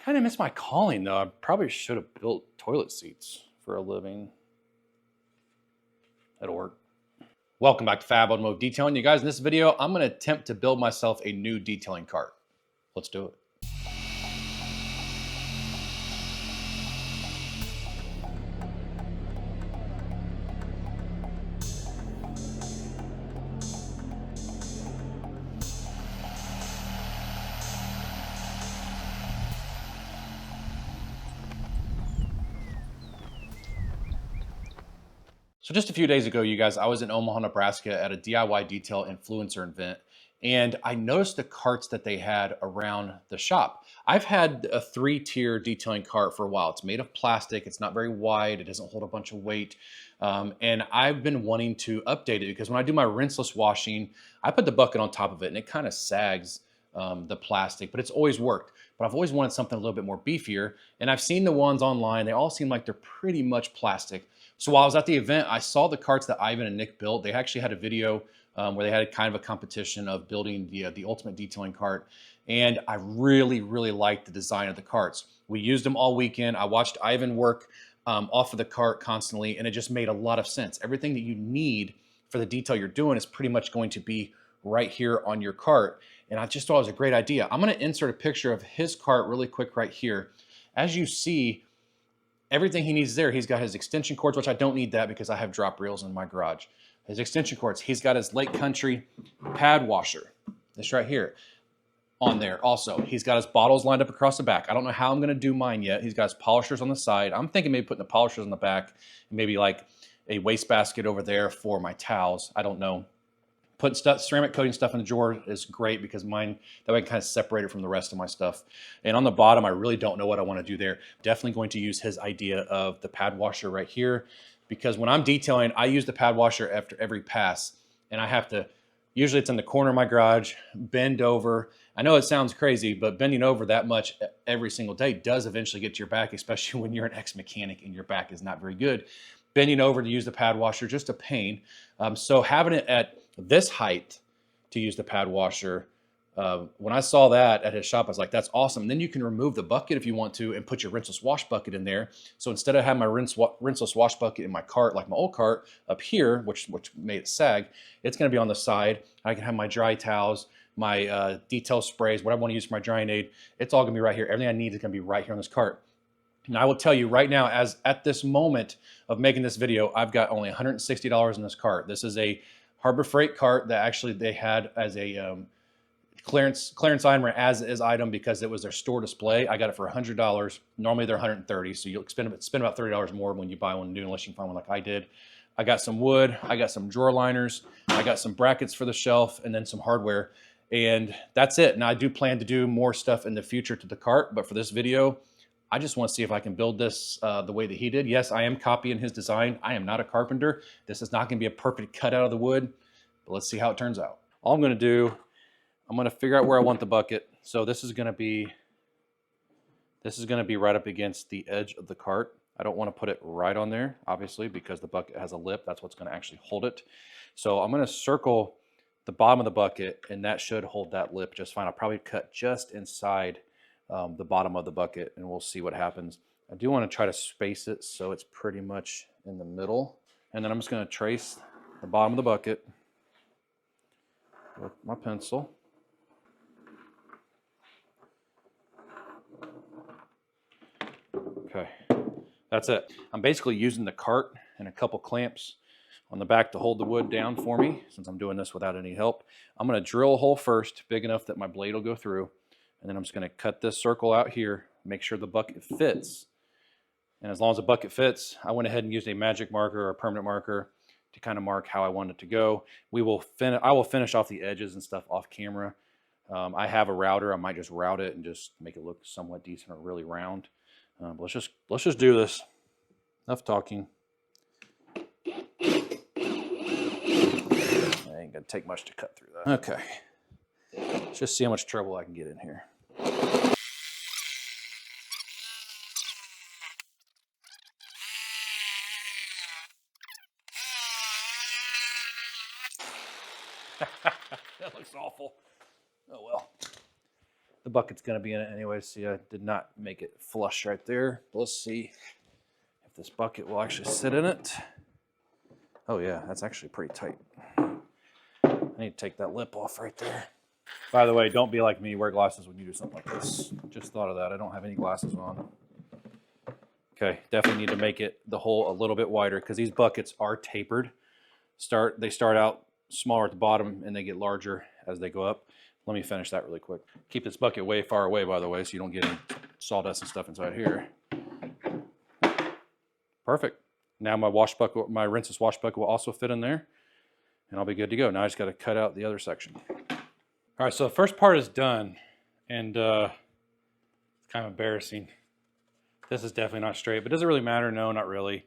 Kind of miss my calling though. I probably should have built toilet seats for a living. That'll work. Welcome back to Fab Automotive Detailing. You guys, in this video, I'm going to attempt to build myself a new detailing cart. Let's do it. So just a few days ago, you guys, I was in Omaha, Nebraska at a DIY detail influencer event, and I noticed the carts that they had around the shop. I've had a 3-tier detailing cart for a while. It's made of plastic. It's not very wide. It doesn't hold a bunch of weight. And I've been wanting to update it because when I do my rinseless washing, I put the bucket on top of it and it kind of sags the plastic, but it's always worked. But I've always wanted something a little bit more beefier. And I've seen the ones online. They all seem like they're pretty much plastic. So while I was at the event, I saw the carts that Ivan and Nick built. They actually had a video where they had kind of a competition of building the ultimate detailing cart. And I really, really liked the design of the carts. We used them all weekend. I watched Ivan work off of the cart constantly, and it just made a lot of sense. Everything that you need for the detail you're doing is pretty much going to be right here on your cart. And I just thought it was a great idea. I'm going to insert a picture of his cart really quick right here. As you see, everything he needs there. He's got his extension cords, which I don't need that because I have drop reels in my garage. His extension cords. He's got his Lake Country pad washer. This right here on there. Also, he's got his bottles lined up across the back. I don't know how I'm going to do mine yet. He's got his polishers on the side. I'm thinking maybe putting the polishers on the back and maybe like a wastebasket over there for my towels. I don't know. Putting stuff, ceramic coating stuff in the drawer is great because mine, that way I can kind of separate it from the rest of my stuff. And on the bottom, I really don't know what I want to do there. Definitely going to use his idea of the pad washer right here, because when I'm detailing, I use the pad washer after every pass, and I have to, usually it's in the corner of my garage, bend over. I know it sounds crazy, but bending over that much every single day does eventually get to your back, especially when you're an ex-mechanic and your back is not very good. Bending over to use the pad washer, just a pain. So having it at this height to use the pad washer, when I saw that at his shop, I was like, that's awesome. And then you can remove the bucket if you want to and put your rinseless wash bucket in there. So instead of having my rinseless wash bucket in my cart, like my old cart up here, which made it sag, it's going to be on the side. I can have my dry towels, my detail sprays, whatever I want to use for my drying aid. It's all going to be right here. Everything I need is going to be right here on this cart. And I will tell you right now, as at this moment of making this video, I've got only $160 in this cart. This is a Harbor Freight cart that actually they had as a clearance item or as is item because it was their store display. I got it for $100. Normally they're $130, so you'll spend about $30 more when you buy one new, unless you find one like I did. I got some wood, I got some drawer liners, I got some brackets for the shelf, and then some hardware. And that's it. Now I do plan to do more stuff in the future to the cart, but for this video, I just want to see if I can build this the way that he did. Yes, I am copying his design. I am not a carpenter. This is not going to be a perfect cut out of the wood, but let's see how it turns out. All I'm going to do, I'm going to figure out where I want the bucket. So this is going to be right up against the edge of the cart. I don't want to put it right on there, obviously, because the bucket has a lip. That's what's going to actually hold it. So I'm going to circle the bottom of the bucket, and that should hold that lip just fine. I'll probably cut just inside the bottom of the bucket, and we'll see what happens. I do want to try to space it so it's pretty much in the middle. And then I'm just going to trace the bottom of the bucket with my pencil. Okay, that's it. I'm basically using the cart and a couple clamps on the back to hold the wood down for me, since I'm doing this without any help. I'm going to drill a hole first, big enough that my blade will go through. And then I'm just going to cut this circle out here, make sure the bucket fits. And as long as the bucket fits, I went ahead and used a magic marker or a permanent marker to kind of mark how I want it to go. I will finish off the edges and stuff off camera. I have a router. I might just route it and just make it look somewhat decent or really round. But let's just do this. Enough talking. It ain't gonna take much to cut through that. Okay. Let's just see how much trouble I can get in here. That looks awful. Oh well. the bucket's going to be in it anyway. See, I did not make it flush right there. Let's see if this bucket will actually sit in it. Oh yeah, that's actually pretty tight. I need to take that lip off right there. By the way, don't be like me, wear glasses when you do something like this. Just thought of that. I don't have any glasses on. Okay, definitely need to make it the hole a little bit wider because these buckets are tapered. They start out smaller at the bottom and they get larger as they go up. Let me finish that really quick. Keep this bucket way far away, by the way, so you don't get any sawdust and stuff inside here. Perfect. Now my wash bucket, my rinseless wash bucket will also fit in there, and I'll be good to go. Now I just got to cut out the other section. All right, so the first part is done, and it's kind of embarrassing. This is definitely not straight, but does it really matter? No, not really.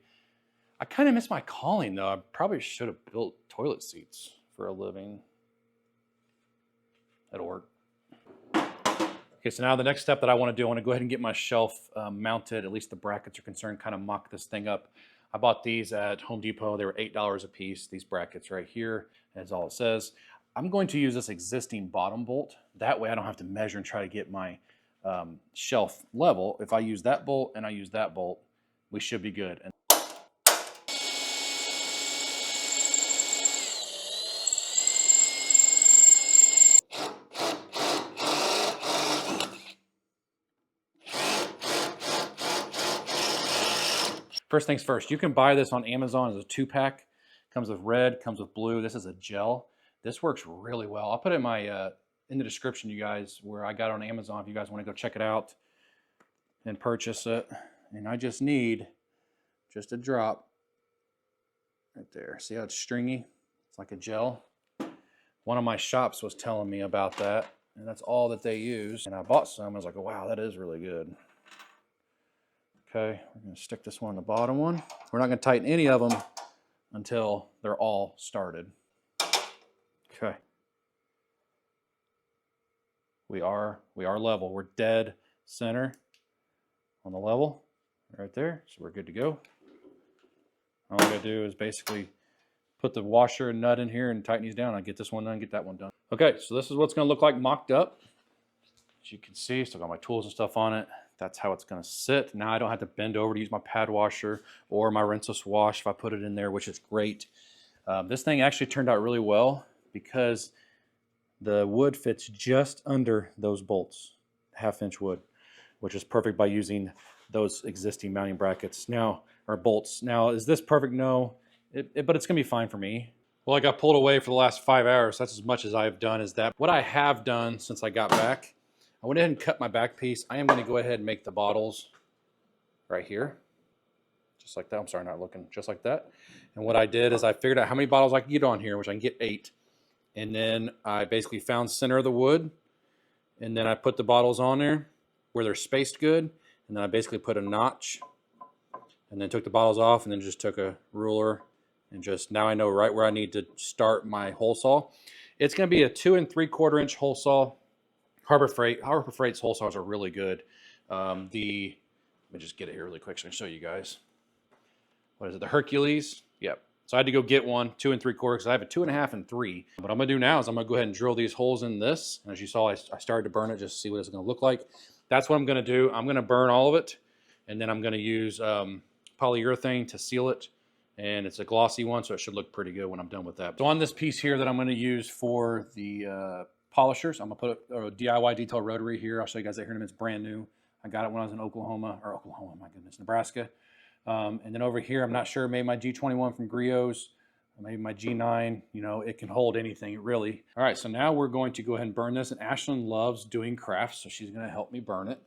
I kind of miss my calling, though. I probably should have built toilet seats for a living. That'll work. Okay, so now the next step that I want to do, I want to go ahead and get my shelf mounted, at least the brackets are concerned, kind of mock this thing up. I bought these at Home Depot. They were $8 a piece. These brackets right here, that's all it says. I'm going to use this existing bottom bolt. That way I don't have to measure and try to get my shelf level. If I use that bolt and I use that bolt, we should be good. And first things first, you can buy this on Amazon as a 2-pack. Comes with red, comes with blue. This is a gel. This works really well. I'll put it in my in the description, you guys, where I got it on Amazon if you guys want to go check it out and purchase it. And I just need just a drop right there. See how it's stringy? It's like a gel. One of my shops was telling me about that, and that's all that they use. And I bought some. I was like, oh, wow, that is really good. Okay, we're going to stick this one on the bottom one. We're not going to tighten any of them until they're all started. Okay. We are level. We're dead center on the level right there. So we're good to go. All I gotta do is basically put the washer and nut in here and tighten these down. I get this one done, get that one done. Okay, so this is what's gonna look like mocked up. As you can see, still got my tools and stuff on it. That's how it's gonna sit. Now I don't have to bend over to use my pad washer or my rinseless wash if I put it in there, which is great. This thing actually turned out really well because the wood fits just under those bolts, 1/2-inch wood, which is perfect by using those existing mounting brackets now, or bolts. Now, is this perfect? No, but it's gonna be fine for me. Well, I got pulled away for the last 5 hours. That's as much as I've done as that. What I have done since I got back, I went ahead and cut my back piece. I am gonna go ahead and make the bottles right here. Just like that. I'm sorry, not looking, just like that. And what I did is I figured out how many bottles I can get on here, which I can get 8. And then I basically found center of the wood, and then I put the bottles on there where they're spaced good, and then I basically put a notch, and then took the bottles off, and then just took a ruler, and just now I know right where I need to start my hole saw. It's going to be a 2 3/4-inch hole saw. Harbor Freight's hole saws are really good. Let me just get it here really quick so I can show you guys. What is it? The Hercules? Yep. So I had to go get one, 2 3/4, because I have a 2.5 and 3. What I'm gonna do now is I'm gonna go ahead and drill these holes in this. And as you saw, I started to burn it just to see what it's gonna look like. That's what I'm gonna do. I'm gonna burn all of it, and then I'm gonna use polyurethane to seal it. And it's a glossy one, so it should look pretty good when I'm done with that. So on this piece here that I'm gonna use for the polishers, I'm gonna put a DIY detail rotary here. I'll show you guys that here in a minute. It's brand new. I got it when I was in Nebraska. And then over here, I'm not sure, maybe my G21 from Griots, maybe my G9, you know, it can hold anything, really. All right, so now we're going to go ahead and burn this, and Ashlyn loves doing crafts, so she's gonna help me burn it.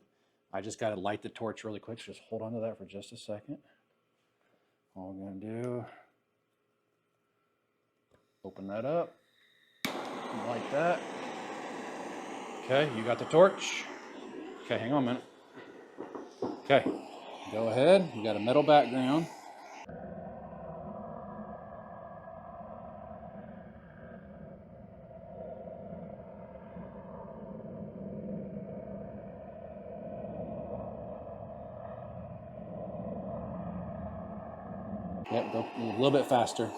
I just gotta light the torch really quick, so just hold on to that for just a second. All we're gonna do, open that up, light that. Okay, you got the torch. Okay, hang on a minute. Okay. Go ahead, you got a metal background. Yep, go a little bit faster.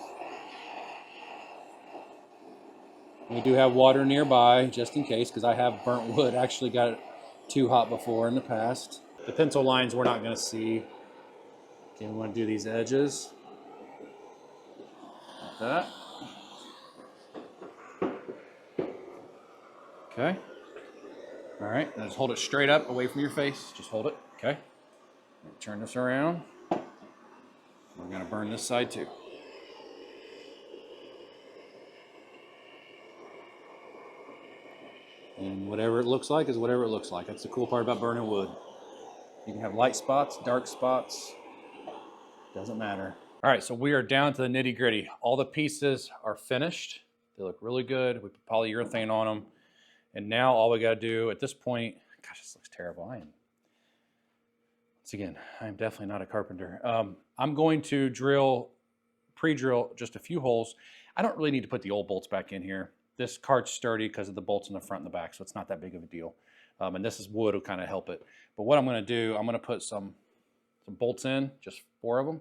We do have water nearby just in case, because I have burnt wood. Actually got it too hot before in the past. The pencil lines we're not going to see. Okay, we want to do these edges like that. Okay. All right, now just hold it straight up away from your face. Just hold it, okay? Turn this around. We're gonna burn this side too. And whatever it looks like is whatever it looks like. That's the cool part about burning wood. You can have light spots, dark spots, doesn't matter. All right, so we are down to the nitty gritty. All the pieces are finished. They look really good. We put polyurethane on them. And now all we gotta do at this point, gosh, this looks terrible. Once again, I'm definitely not a carpenter. I'm going to pre-drill just a few holes. I don't really need to put the old bolts back in here. This cart's sturdy because of the bolts in the front and the back, so it's not that big of a deal. And this is wood, will kind of help it. But what I'm gonna do, I'm gonna put some bolts in, just 4 of them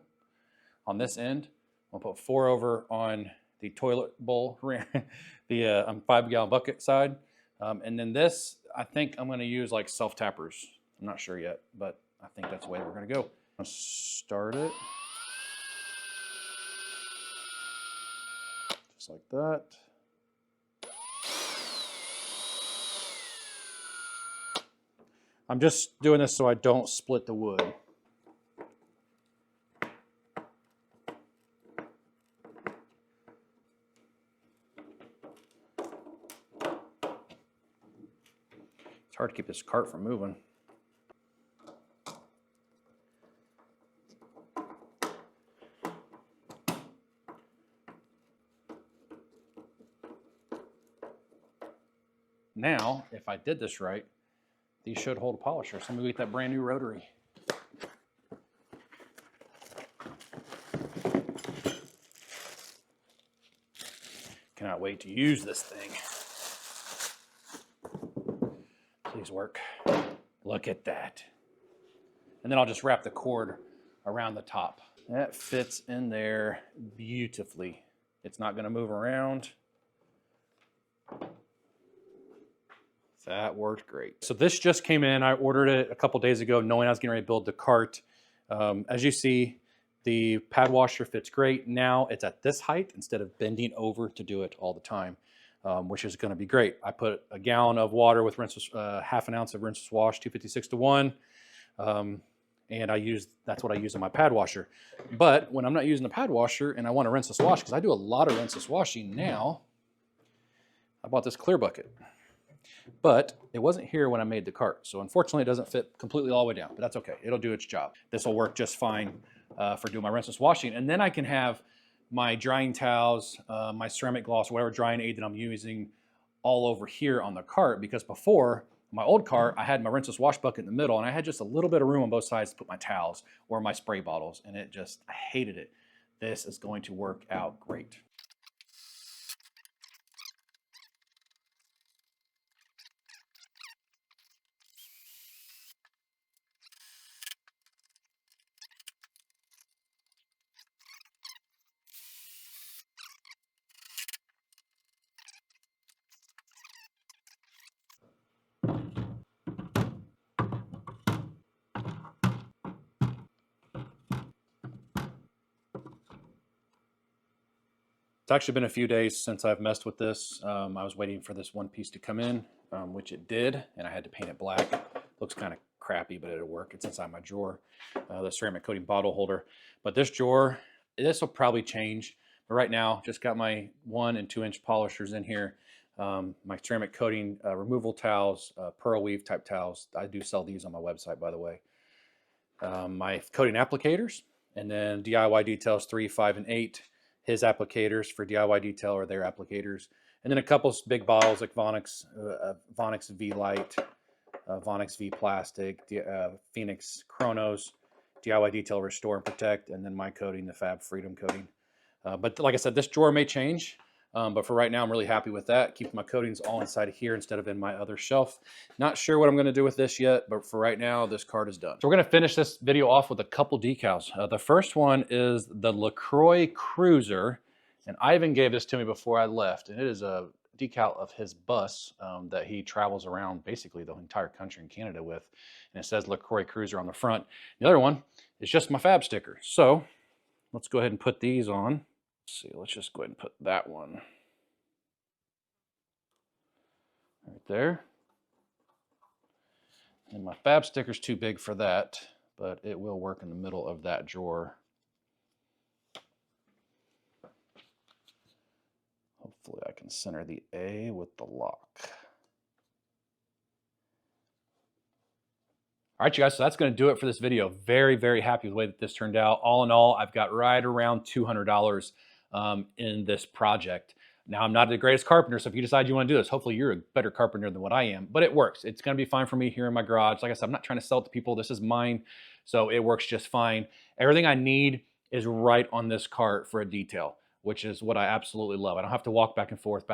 on this end. I'll put 4 over on the toilet bowl, the 5-gallon bucket side. And then this, I think I'm going to use like self-tappers. I'm not sure yet, but I think that's the way we're going to go. I'm going to start it. Just like that. I'm just doing this so I don't split the wood. It's hard to keep this cart from moving. Now, if I did this right, these should hold a polisher. So I'm gonna get that brand new rotary. Cannot wait to use this thing. Please work. Look at that. And then I'll just wrap the cord around the top. That fits in there beautifully. It's not gonna move around. That worked great. So this just came in. I ordered it a couple days ago knowing I was getting ready to build the cart. As you see, the pad washer fits great. Now it's at this height instead of bending over to do it all the time, which is gonna be great. I put a gallon of water with half an ounce of rinseless wash, 256 to 1. And that's what I use in my pad washer. But when I'm not using the pad washer and I want to rinseless wash, because I do a lot of rinseless washing now, I bought this clear bucket. But it wasn't here when I made the cart. So unfortunately it doesn't fit completely all the way down, but that's okay. It'll do its job. This will work just fine for doing my rinseless washing. And then I can have my drying towels, my ceramic gloss, whatever drying aid that I'm using all over here on the cart, because before, my old cart, I had my rinseless wash bucket in the middle and I had just a little bit of room on both sides to put my towels or my spray bottles, and I hated it. This is going to work out great. It's actually been a few days since I've messed with this. I was waiting for this one piece to come in, which it did, and I had to paint it black. Looks kind of crappy, but it'll work. It's inside my drawer, the ceramic coating bottle holder. But this drawer, this will probably change. But right now, just got my 1 and 2 inch polishers in here. My ceramic coating removal towels, pearl weave type towels. I do sell these on my website, by the way. My coating applicators, and then DIY Details 3, 5, and 8. His applicators for DIY detail or their applicators. And then a couple big bottles like Vonix V Light, Vonix V Plastic, Phoenix Chronos, DIY Detail Restore and Protect, and then my coating, the Fab Freedom coating. But like I said, this drawer may change, but for right now, I'm really happy with that. Keep my coatings all inside of here instead of in my other shelf. Not sure what I'm gonna do with this yet, but for right now, this cart is done. So we're gonna finish this video off with a couple decals. The first one is the LaCroix Cruiser, and Ivan gave this to me before I left, and it is decal of his bus that he travels around basically the entire country in Canada with. And it says LaCroix Cruiser on the front. The other one is just my fab sticker. So let's go ahead and put these on. Let's see, let's just go ahead and put that one right there. And my fab sticker's too big for that, but it will work in the middle of that drawer. Hopefully I can center the A with the lock. All right, you guys, so that's going to do it for this video. Very, very happy with the way that this turned out. All in all, I've got right around $200 in this project. Now, I'm not the greatest carpenter, so if you decide you want to do this, hopefully you're a better carpenter than what I am, but it works. It's going to be fine for me here in my garage. Like I said, I'm not trying to sell it to people. This is mine, so it works just fine. Everything I need is right on this cart for a detail, which is what I absolutely love. I don't have to walk back and forth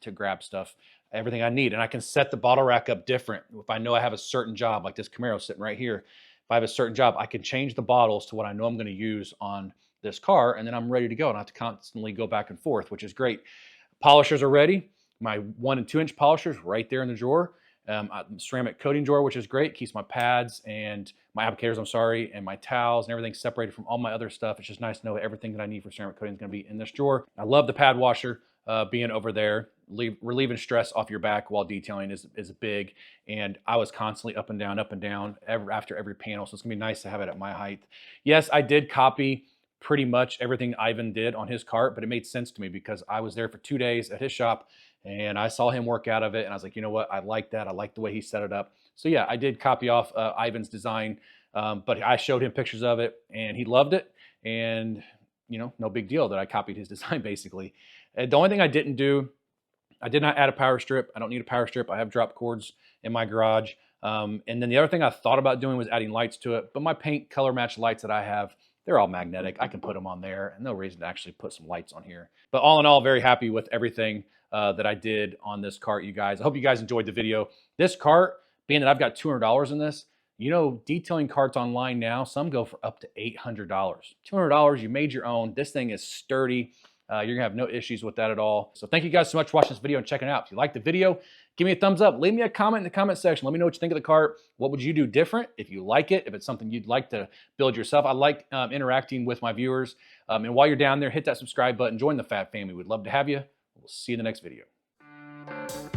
to grab stuff. Everything I need. And I can set the bottle rack up different. If I know I have a certain job, like this Camaro sitting right here, if I have a certain job, I can change the bottles to what I know I'm going to use on this car, and then I'm ready to go. And I have to constantly go back and forth, which is great. Polishers are ready. My 1 and 2 inch polishers right there in the drawer. Ceramic coating drawer, which is great. Keeps my pads and my applicators, and my towels and everything separated from all my other stuff. It's just nice to know that everything that I need for ceramic coating is going to be in this drawer. I love the pad washer being over there. Relieving stress off your back while detailing is big. And I was constantly up and down after every panel. So it's going to be nice to have it at my height. Yes, I did copy pretty much everything Ivan did on his cart, but it made sense to me because I was there for 2 days at his shop and I saw him work out of it. And I was like, you know what? I like that. I like the way he set it up. So yeah, I did copy off Ivan's design, but I showed him pictures of it and he loved it. And you know, no big deal that I copied his design basically. The only thing I didn't do, I did not add a power strip. I don't need a power strip. I have drop cords in my garage. And then the other thing I thought about doing was adding lights to it, but my paint color match lights that I have, they're all magnetic. I can put them on there and no reason to actually put some lights on here. But all in all, very happy with everything that I did on this cart, you guys. I hope you guys enjoyed the video. This cart, being that I've got $200 in this, you know, detailing carts online now, some go for up to $800. $200, you made your own. This thing is sturdy. You're gonna have no issues with that at all. So thank you guys so much for watching this video and checking it out. If you liked the video, give me a thumbs up. Leave me a comment in the comment section. Let me know what you think of the cart. What would you do different if you like it, if it's something you'd like to build yourself. I like interacting with my viewers. And while you're down there, hit that subscribe button. Join the Fab family. We'd love to have you. We'll see you in the next video.